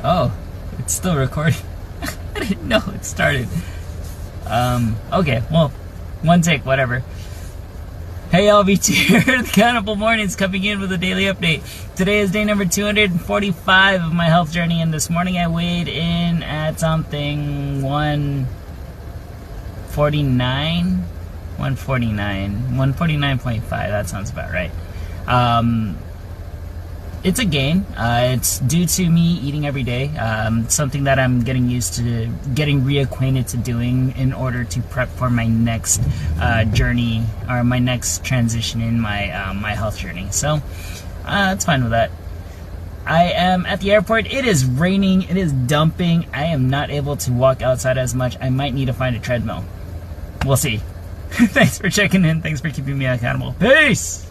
Oh, it's still recording. I didn't know it started. Okay, well, one take, whatever. Hey, LBT here, the Accountable Mornings, coming in with a daily update. Today is day number 245 of my health journey, and this morning I weighed in at something 149.5. That sounds about right. It's a gain. It's due to me eating every day. Something that I'm getting used to, getting reacquainted to doing in order to prep for my next journey, or my next transition in my my health journey. So it's fine with that. I am at the airport. It is raining. It is dumping. I am not able to walk outside as much. I might need to find a treadmill. We'll see. Thanks for checking in. Thanks for keeping me accountable. Peace!